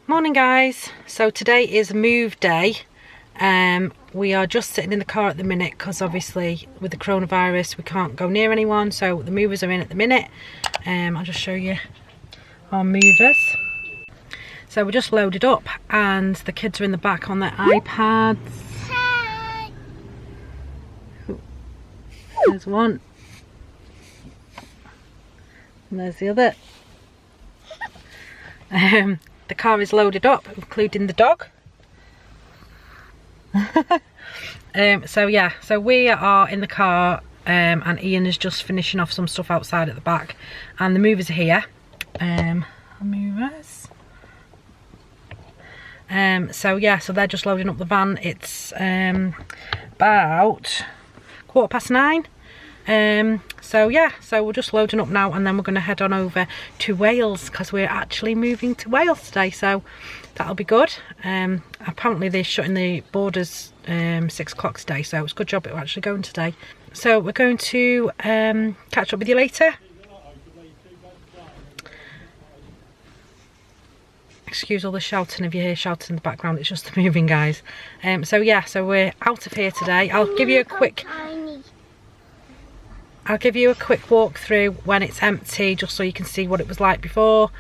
Morning guys, so today is move day. We are just sitting in the car at the minute because obviously with the coronavirus we can't go near anyone, so the movers are in at the minute. I'll just show you our movers. So we're just loaded up and the kids are in the back on their iPads. Hi. There's one and there's the other. The car is loaded up, including the dog. So yeah, so we are in the car and Ian is just finishing off some stuff outside at the back and the movers are here. So yeah, so they're just loading up the van. It's about 9:15. So yeah, so we're just loading up now and then we're going to head on over to Wales because we're actually moving to Wales today, so that'll be good. Apparently they're shutting the borders 6 o'clock today, so it's a good job that we're actually going today. So we're going to catch up with you later. Excuse all the shouting if you hear shouting in the background, it's just the moving guys. So yeah, so we're out of here today. I'll give you a quick walk through when it's empty, just so you can see what it was like before.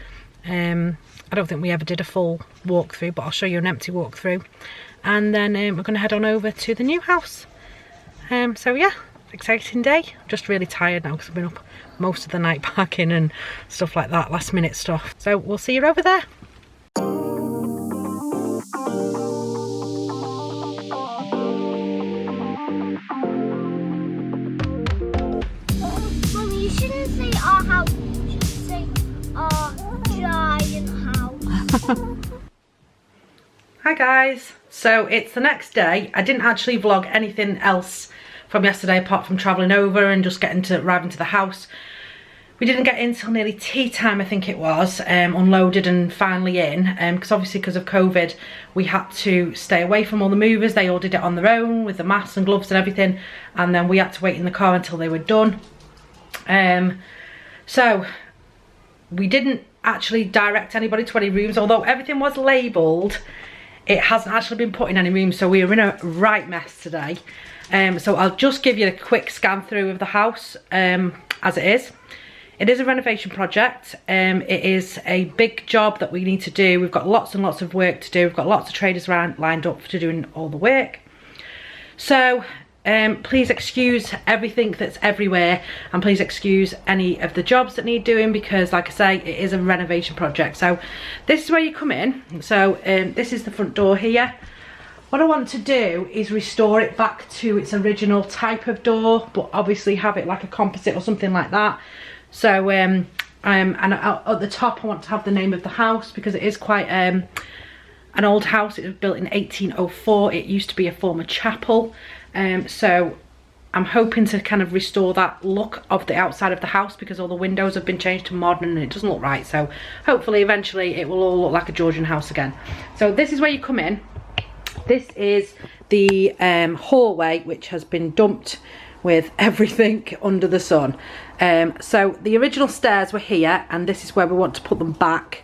I don't think we ever did a full walkthrough, but I'll show you an empty walkthrough. And then we're going to head on over to the new house. So yeah, exciting day. Just really tired now because I've been up most of the night packing and stuff like that, last minute stuff. So we'll see you over there. Hi guys, so it's the next day. I didn't actually vlog anything else from yesterday apart from travelling over and just arriving to the house. We didn't get in till nearly tea time, I think it was, unloaded and finally in, because obviously because of COVID we had to stay away from all the movers. They all did it on their own with the masks and gloves and everything, and then we had to wait in the car until they were done. So we didn't actually direct anybody to any rooms, although everything was labelled. It hasn't actually been put in any rooms, so we are in a right mess today. So I'll just give you a quick scan through of the house as it is. It is a renovation project. It is a big job that we need to do. We've got lots and lots of work to do. We've got lots of traders lined up to doing all the work. So please excuse everything that's everywhere, and please excuse any of the jobs that need doing, because like I say, it is a renovation project. So this is where you come in. So this is the front door here. What I want to do is restore it back to its original type of door, but obviously have it like a composite or something like that. So and at the top I want to have the name of the house, because it is quite an old house. It was built in 1804. It used to be a former chapel. So I'm hoping to kind of restore that look of the outside of the house, because all the windows have been changed to modern and it doesn't look right. So hopefully eventually it will all look like a Georgian house again. So this is where you come in. This is the hallway, which has been dumped with everything under the sun. So the original stairs were here, and this is where we want to put them back,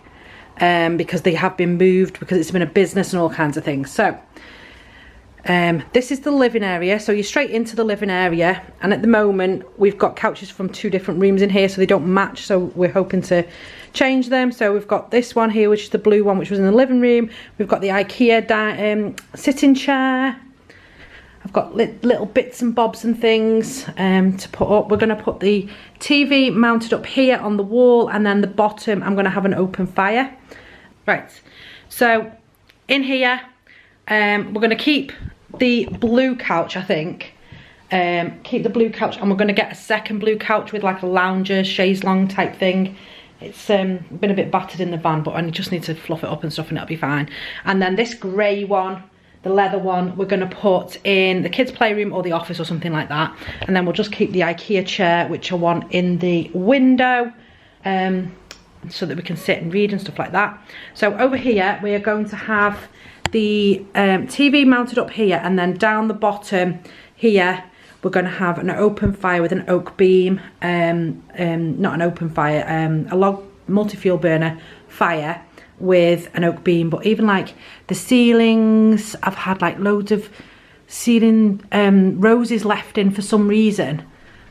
because they have been moved, because it's been a business and all kinds of things. So this is the living area, so you're straight into the living area, and at the moment we've got couches from 2 different rooms in here, so they don't match, so we're hoping to change them. So we've got this one here, which is the blue one, which was in the living room. We've got the IKEA sitting chair. I've got little bits and bobs and things to put up. We're going to put the TV mounted up here on the wall, and then the bottom I'm going to have an open fire. Right, so in here we're going to keep the blue couch, I think. Keep the blue couch, and we're going to get a second blue couch with like a lounger, chaise longue type thing. It's been a bit battered in the van, but I just need to fluff it up and stuff and it'll be fine. And then this grey one, the leather one, we're going to put in the kids' playroom or the office or something like that. And then we'll just keep the IKEA chair, which I want in the window, so that we can sit and read and stuff like that. So over here we are going to have the TV mounted up here, and then down the bottom here we're going to have an open fire with an oak beam, not an open fire, a log multi-fuel burner fire with an oak beam, but even like the ceilings, I've had like loads of ceiling roses left in for some reason.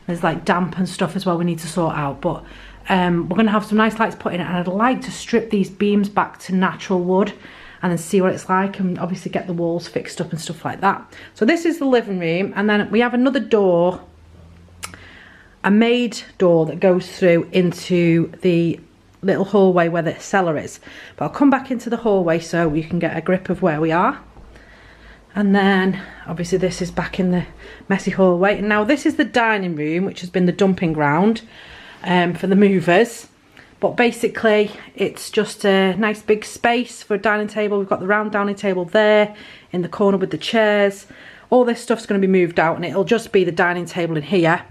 There's like damp and stuff as well we need to sort out, but we're going to have some nice lights put in it, and I'd like to strip these beams back to natural wood and then see what it's like, and obviously get the walls fixed up and stuff like that. So this is the living room, and then we have another door, a maid door that goes through into the little hallway where the cellar is. But I'll come back into the hallway so you can get a grip of where we are. And then obviously this is back in the messy hallway. And now this is the dining room, which has been the dumping ground for the movers. But basically it's just a nice big space for a dining table. We've got the round dining table there in the corner with the chairs. All this stuff's going to be moved out, and it'll just be the dining table in here.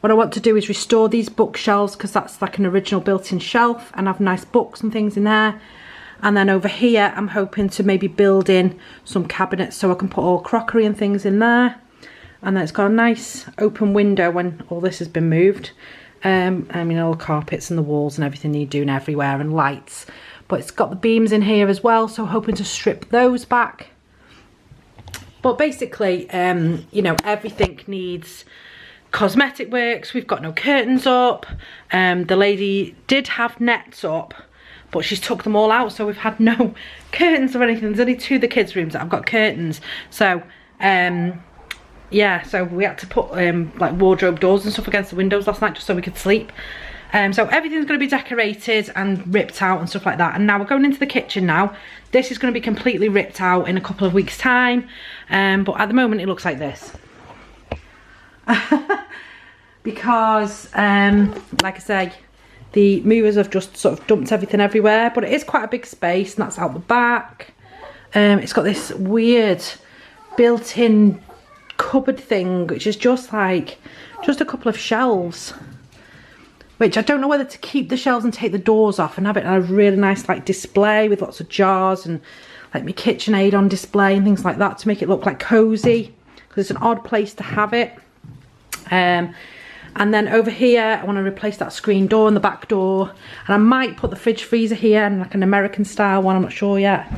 What I want to do is restore these bookshelves, because that's like an original built-in shelf, and have nice books and things in there. And then over here I'm hoping to maybe build in some cabinets so I can put all crockery and things in there. And then it's got a nice open window when all this has been moved. I mean, all the carpets and the walls and everything need doing everywhere, and lights. But it's got the beams in here as well, so hoping to strip those back. But basically, you know, everything needs cosmetic works. We've got no curtains up. The lady did have nets up, but she's took them all out, so we've had no curtains or anything. There's only 2 of the kids' rooms that have got curtains. So yeah, so we had to put like wardrobe doors and stuff against the windows last night just so we could sleep. So everything's going to be decorated and ripped out and stuff like that. And now we're going into the kitchen now. This is going to be completely ripped out in a couple of weeks' time, but at the moment it looks like this. Because like I say, the movers have just sort of dumped everything everywhere, but it is quite a big space, and that's out the back. It's got this weird built-in cupboard thing, which is just like a couple of shelves, which I don't know whether to keep the shelves and take the doors off and have it in a really nice like display with lots of jars and like my KitchenAid on display and things like that to make it look like cozy, because it's an odd place to have it. And then over here I want to replace that screen door and the back door, and I might put the fridge freezer here and like an American style one, I'm not sure yet.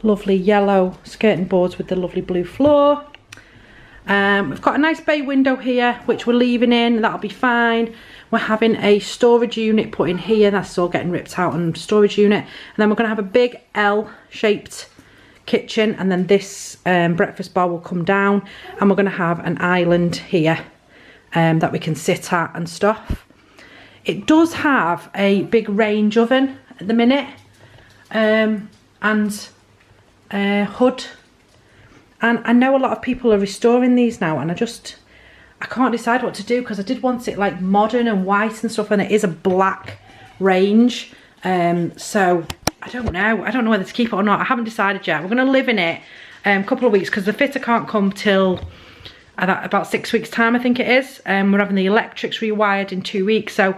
Lovely yellow skirting boards with the lovely blue floor. We've got a nice bay window here which we're leaving in, that'll be fine. We're having a storage unit put in here, that's all getting ripped out, and storage unit. And then we're going to have a big L-shaped kitchen, and then this breakfast bar will come down, and we're going to have an island here that we can sit at and stuff. It does have a big range oven at the minute, and hood. And I know a lot of people are restoring these now, and I can't decide what to do, because I did want it like modern and white and stuff, and it is a black range. So I don't know whether to keep it or not. I haven't decided yet. We're going to live in it a couple of weeks, because the fitter can't come till about 6 weeks time, I think it is. We're having the electrics rewired in 2 weeks, so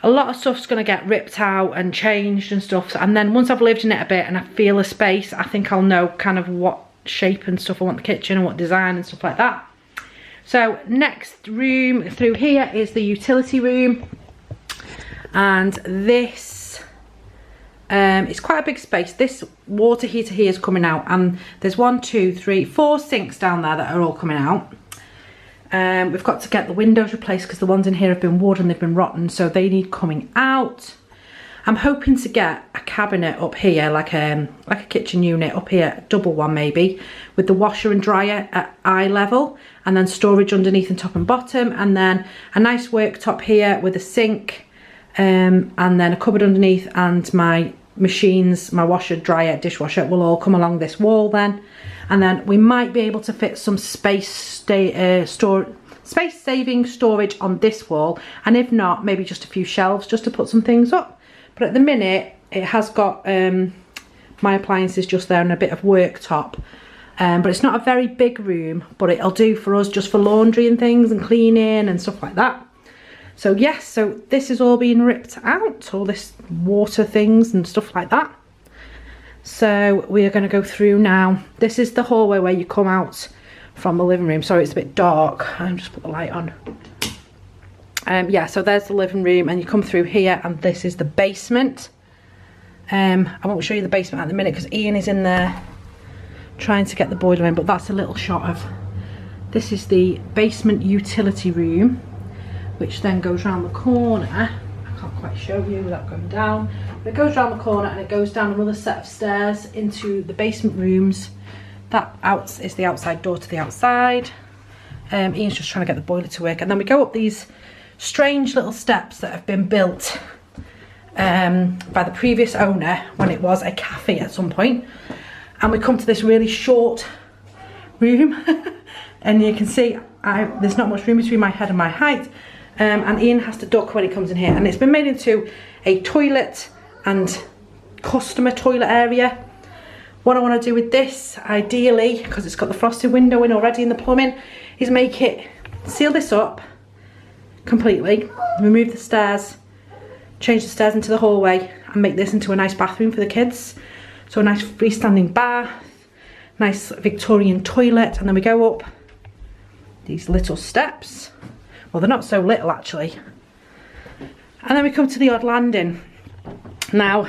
a lot of stuff's going to get ripped out and changed and stuff. And then once I've lived in it a bit and I feel a space, I think I'll know kind of what shape and stuff I want the kitchen and what design and stuff like that. So next room through here is the utility room, and this it's quite a big space. This water heater here is coming out, and there's 1, 2, 3, 4 sinks down there that are all coming out. We've got to get the windows replaced, because the ones in here have been wood and they've been rotten, so they need coming out. I'm hoping to get a cabinet up here, like a kitchen unit up here, double one maybe, with the washer and dryer at eye level, and then storage underneath and top and bottom, and then a nice worktop here with a sink, and then a cupboard underneath, and my machines, my washer, dryer, dishwasher will all come along this wall then. And then we might be able to fit some space-saving storage on this wall, and if not, maybe just a few shelves just to put some things up. But at the minute, it has got my appliances just there and a bit of worktop. But it's not a very big room, but it'll do for us just for laundry and things and cleaning and stuff like that. So yes, so this is all being ripped out, all this water things and stuff like that. So we are going to go through now. This is the hallway where you come out from the living room. Sorry, it's a bit dark. I'll just put the light on. Yeah, so there's the living room, and you come through here, and this is the basement. I won't show you the basement at the minute because Ian is in there trying to get the boiler in, but that's a little shot of, this is the basement utility room, which then goes round the corner. I can't quite show you without going down, but it goes round the corner and it goes down another set of stairs into the basement rooms. That out is the outside door to the outside. Ian's just trying to get the boiler to work, and then we go up these strange little steps that have been built by the previous owner when it was a cafe at some point, and we come to this really short room and you can see there's not much room between my head and my height, and Ian has to duck when he comes in here, and it's been made into a toilet and customer toilet area. What I want to do with this, ideally, because it's got the frosted window in already in the plumbing, is make it, seal this up completely, remove the stairs, change the stairs into the hallway, and make this into a nice bathroom for the kids. So a nice freestanding bath, nice Victorian toilet, and then we go up these little steps. Well, they're not so little actually. And then we come to the odd landing. Now,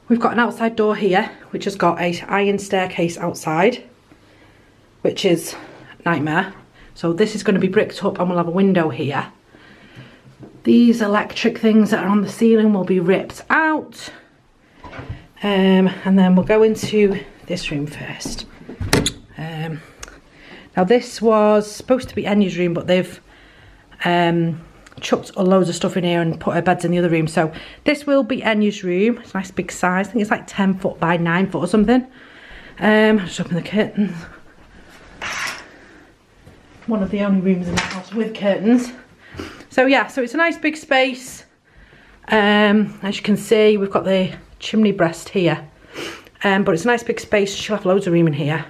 we've got an outside door here, which has got an iron staircase outside, which is a nightmare. So this is going to be bricked up and we'll have a window here. These electric things that are on the ceiling will be ripped out. And then we'll go into this room first. Now this was supposed to be Enya's room, but they've chucked loads of stuff in here and put her beds in the other room. So this will be Enya's room. It's a nice big size. I think it's like 10 foot by 9 foot or something. Just open the curtains. One of the only rooms in the house with curtains. So yeah, so it's a nice big space. As you can see, we've got the chimney breast here. But it's a nice big space. She'll have loads of room in here.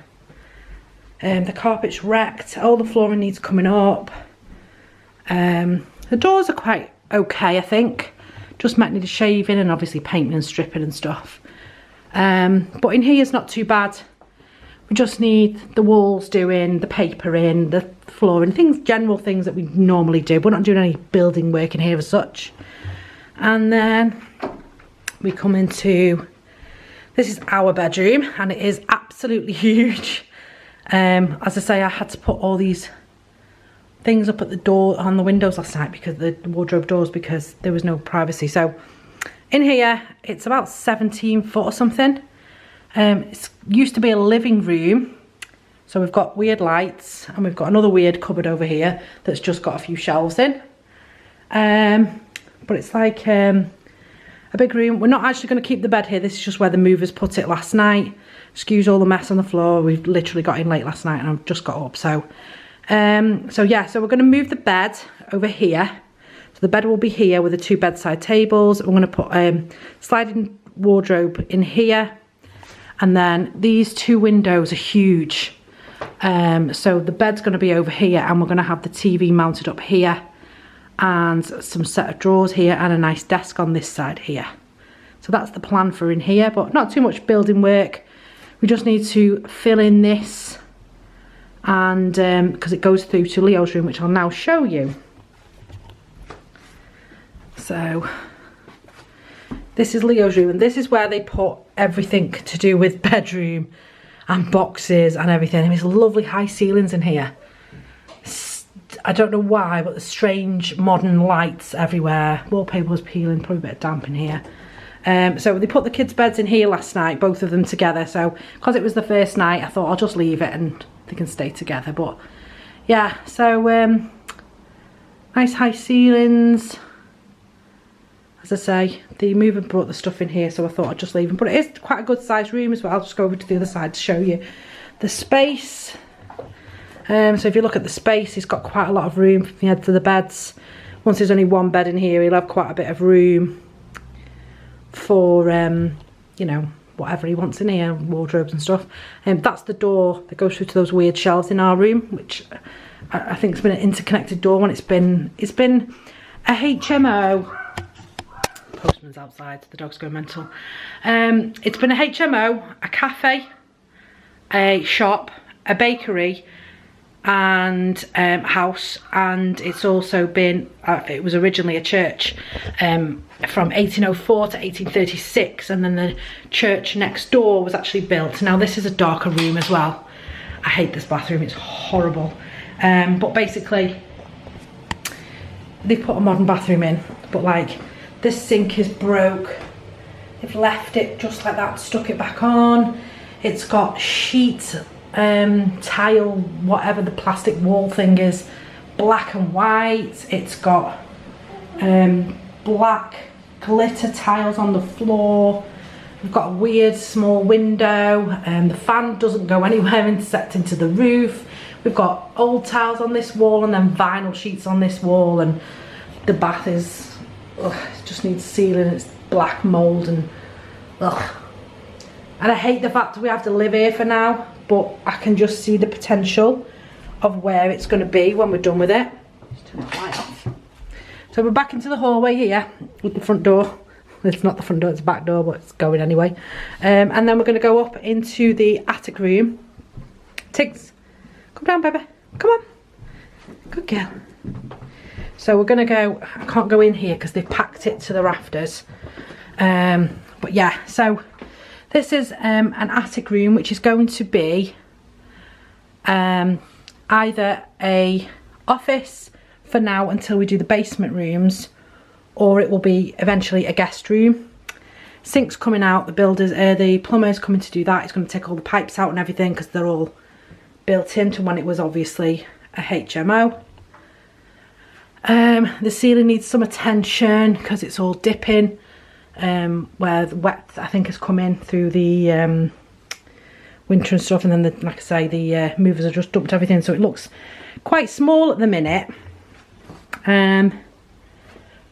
The carpet's wrecked. All the flooring needs coming up. The doors are quite okay, I think. Just might need a shaving and obviously painting and stripping and stuff. But in here it's not too bad. We just need the walls doing, the paper in, the flooring, things, general things that we normally do. We're not doing any building work in here as such. And then we come into, this is our bedroom, and it is absolutely huge. As I say, I had to put all these things up at the door, on the windows last night, because the wardrobe doors, because there was no privacy. So in here, it's about 17 foot or something. It used to be a living room, so we've got weird lights, and we've got another weird cupboard over here that's just got a few shelves in. But it's like a big room. We're not actually going to keep the bed here. This is just where the movers put it last night. Excuse all the mess on the floor. We've literally got in late last night and I've just got up. So yeah, so we're going to move the bed over here. So the bed will be here with the 2 bedside tables. We're going to put sliding wardrobe in here. And then these 2 windows are huge. So the bed's going to be over here, and we're going to have the TV mounted up here, and some set of drawers here, and a nice desk on this side here. So that's the plan for in here, but not too much building work. We just need to fill in this, and because it goes through to Leo's room, which I'll now show you. So this is Leo's room, and this is where they put everything to do with bedroom and boxes and everything. And there's lovely high ceilings in here. I don't know why, but the strange modern lights everywhere. Wallpaper was peeling, probably a bit of damp in here. So they put the kids' beds in here last night, both of them together. So because it was the first night, I thought I'll just leave it and they can stay together. But yeah, so nice high ceilings. As I say, the mover brought the stuff in here, so I thought I'd just leave them. But it is quite a good sized room as well. I'll just go over to the other side to show you the space. So if you look at the space, he's got quite a lot of room from the head to the beds. Once there's only 1 bed in here, he'll have quite a bit of room for, you know, whatever he wants in here, wardrobes and stuff. That's the door that goes through to those weird shelves in our room, which I think has been an interconnected door when it's been a HMO. Postman's outside, the dog's going mental. It's been a HMO, a cafe, a shop, a bakery, and house, and it's also been it was originally a church from 1804 to 1836, and then the church next door was actually built. Now this is a darker room as well. I hate this bathroom, it's horrible. But basically they put a modern bathroom in, but like this sink is broke. They've left it just like that, stuck it back on. It's got sheets, tile, whatever the plastic wall thing is, black and white. It's got black glitter tiles on the floor. We've got a weird small window, the fan doesn't go anywhere intersect into the roof. We've got old tiles on this wall and then vinyl sheets on this wall, and the bath is, ugh, it just needs sealing. It's black mould and ugh. And I hate the fact that we have to live here for now, but I can just see the potential of where it's going to be when we're done with it. Just turn the light off. So we're back into the hallway here with the front door. It's not the front door, it's the back door, but it's going anyway. And then we're going to go up into the attic room. Tiggs, come down, baby. Come on. Good girl. So we're going to go, I can't go in here because they've packed it to the rafters. But yeah, so this is an attic room, which is going to be either a office for now until we do the basement rooms, or it will be eventually a guest room. Sink's coming out, the plumber's coming to do that. He's going to take all the pipes out and everything because they're all built into when it was obviously a HMO. The ceiling needs some attention because it's all dipping, where the wet I think has come in through the winter and stuff, and then like I say, the movers have just dumped everything, so it looks quite small at the minute.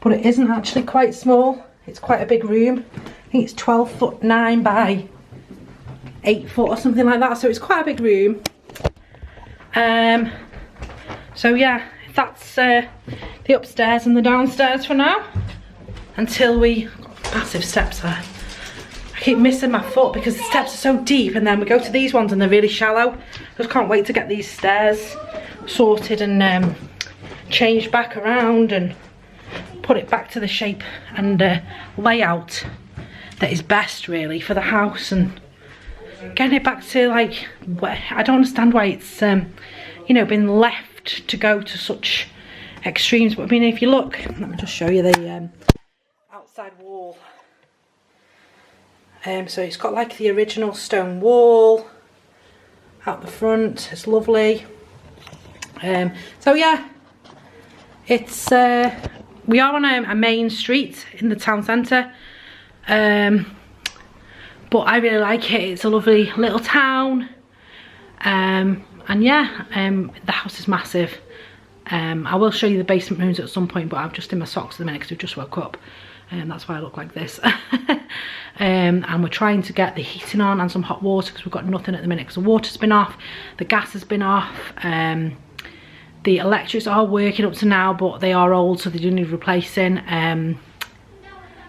But it isn't actually quite small. It's quite a big room. I think it's 12'9" by 8 foot or something like that, so it's quite a big room. So yeah, that's the upstairs and the downstairs for now, until we got massive steps there. I keep missing my foot because the steps are so deep, and then we go to these ones and they're really shallow. I just can't wait to get these stairs sorted and changed back around and put it back to the shape and layout that is best really for the house, and getting it back to like, I don't understand why it's you know, been left to go to such extremes. But I mean, if you look, let me just show you the outside wall. So it's got like the original stone wall out the front. It's lovely. So yeah, it's we are on a main street in the town centre, but I really like it. It's a lovely little town, and yeah, the house is massive. I will show you the basement rooms at some point, but I'm just in my socks at the minute because we've just woke up, and that's why I look like this. And we're trying to get the heating on and some hot water because we've got nothing at the minute because the water's been off, the gas has been off. The electrics are working up to now, but they are old, so they do need replacing.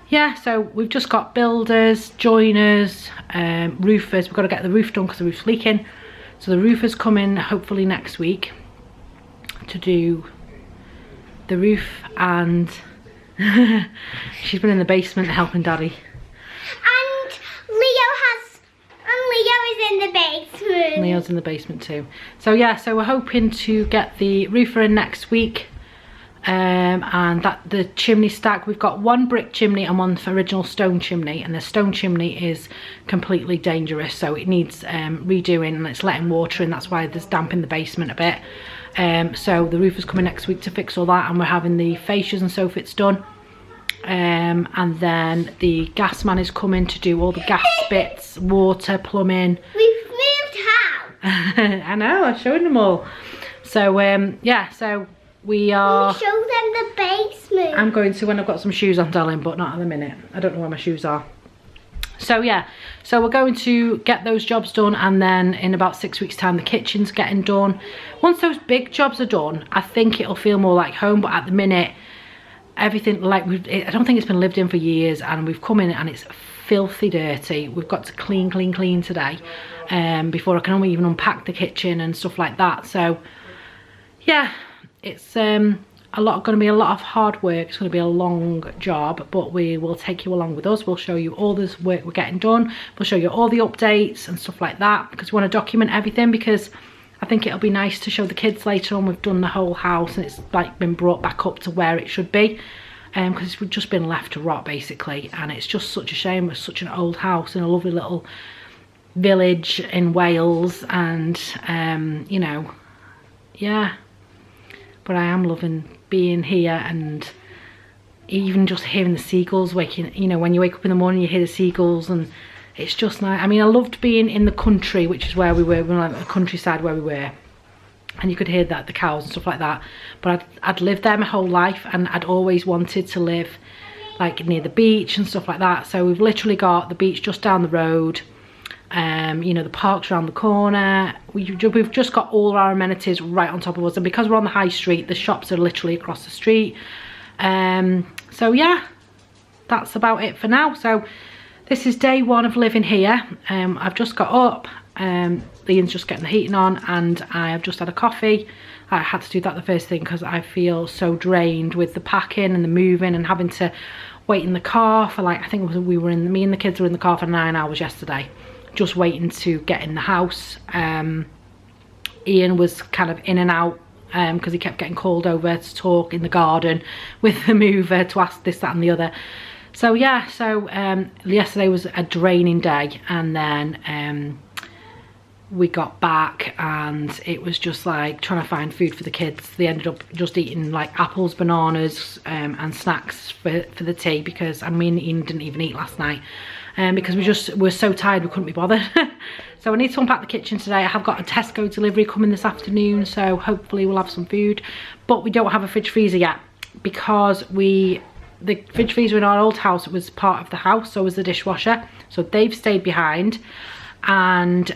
Yeah, so we've just got builders, joiners, roofers. We've got to get the roof done because the roof's leaking. So the roofer's coming hopefully next week to do the roof, and she's been in the basement helping Daddy. Leo is in the basement. Leo's in the basement too. So yeah, so we're hoping to get the roofer in next week, and that the chimney stack, we've got one brick chimney and one original stone chimney, and the stone chimney is completely dangerous, so it needs redoing, and it's letting water in. That's why there's damp in the basement a bit. So the roofer's coming next week to fix all that, and we're having the fascias and soffits done. And then the gas man is coming to do all the gas bits, water, plumbing. We've moved house. I know, I'm showing them all. So yeah, so we are. Show them the basement. I'm going to when I've got some shoes on, darling, but not at the minute. I don't know where my shoes are. So yeah, so we're going to get those jobs done, and then in about 6 weeks time the kitchen's getting done. Once those big jobs are done, I think it'll feel more like home, but at the minute everything, like, I don't think it's been lived in for years, and we've come in and it's filthy dirty. We've got to clean today, before I can even unpack the kitchen and stuff like that. So yeah, it's going to be a lot of hard work. It's going to be a long job, but we will take you along with us. We'll show you all this work we're getting done. We'll show you all the updates and stuff like that, because we want to document everything, because I think it'll be nice to show the kids later on. We've done the whole house and it's like been brought back up to where it should be, because it's just been left to rot basically, and it's just such a shame. It's such an old house in a lovely little village in Wales, and you know, yeah, but I am loving being here, and even just hearing the seagulls waking, you know, when you wake up in the morning you hear the seagulls, and it's just nice. I mean, I loved being in the country, which is where we were, we were like the countryside where we were, and you could hear that, the cows and stuff like that, but I'd lived there my whole life, and I'd always wanted to live like near the beach and stuff like that. So we've literally got the beach just down the road, you know, the park's around the corner. We've just got all our amenities right on top of us, and because we're on the high street, the shops are literally across the street. So yeah, that's about it for now. So this is day one of living here. I've just got up, Ian's just getting the heating on, and I have just had a coffee. I had to do that the first thing because I feel so drained with the packing and the moving and having to wait in the car for like, I think me and the kids were in the car for 9 hours yesterday, just waiting to get in the house. Ian was kind of in and out because he kept getting called over to talk in the garden with the mover to ask this, that and the other. So yeah, so yesterday was a draining day, and then we got back and it was just like trying to find food for the kids. They ended up just eating like apples, bananas and snacks for the tea, because I mean, Ian didn't even eat last night because we were so tired we couldn't be bothered. So I need to unpack the kitchen today. I have got a Tesco delivery coming this afternoon, so hopefully we'll have some food, but we don't have a fridge freezer yet, because the fridge freezer in our old house was part of the house, so was the dishwasher, so they've stayed behind. And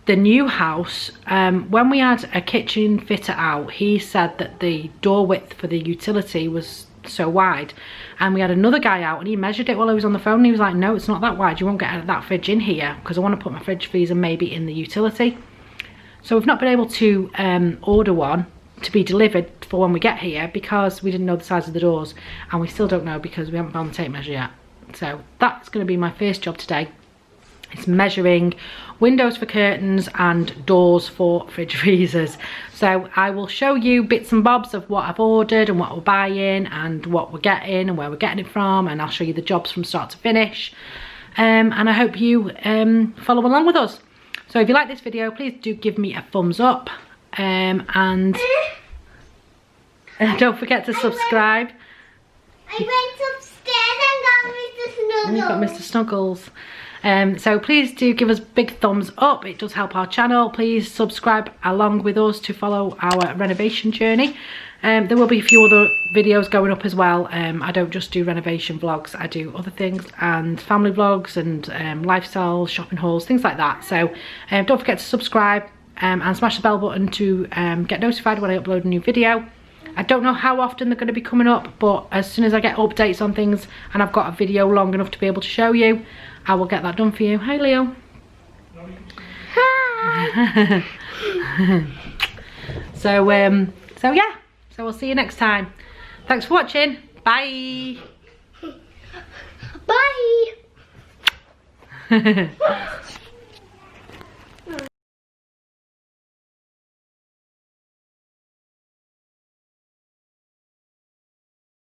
the new house, when we had a kitchen fitter out, he said that the door width for the utility was so wide, and we had another guy out and he measured it while I was on the phone, and he was like, no, it's not that wide, you won't get that fridge in here, because I want to put my fridge freezer maybe in the utility. So we've not been able to order one to be delivered for when we get here, because we didn't know the size of the doors, and we still don't know because we haven't found the tape measure yet. So that's going to be my first job today. It's measuring windows for curtains and doors for fridge freezers. So I will show you bits and bobs of what I've ordered and what we're buying and what we're getting and where we're getting it from, and I'll show you the jobs from start to finish. And I hope you follow along with us. So if you like this video, please do give me a thumbs up, and don't forget to subscribe. I went upstairs and got Mr. Snuggles. And you've got Mr. Snuggles. So please do give us big thumbs up, it does help our channel. Please subscribe along with us to follow our renovation journey. There will be a few other videos going up as well. I don't just do renovation vlogs, I do other things, and family vlogs and lifestyle shopping hauls, things like that. So don't forget to subscribe and smash the bell button to get notified when I upload a new video. I don't know how often they're going to be coming up, but as soon as I get updates on things and I've got a video long enough to be able to show you, I will get that done for you. Hi, Leo. Hi. So yeah, so we'll see you next time. Thanks for watching. Bye. Bye.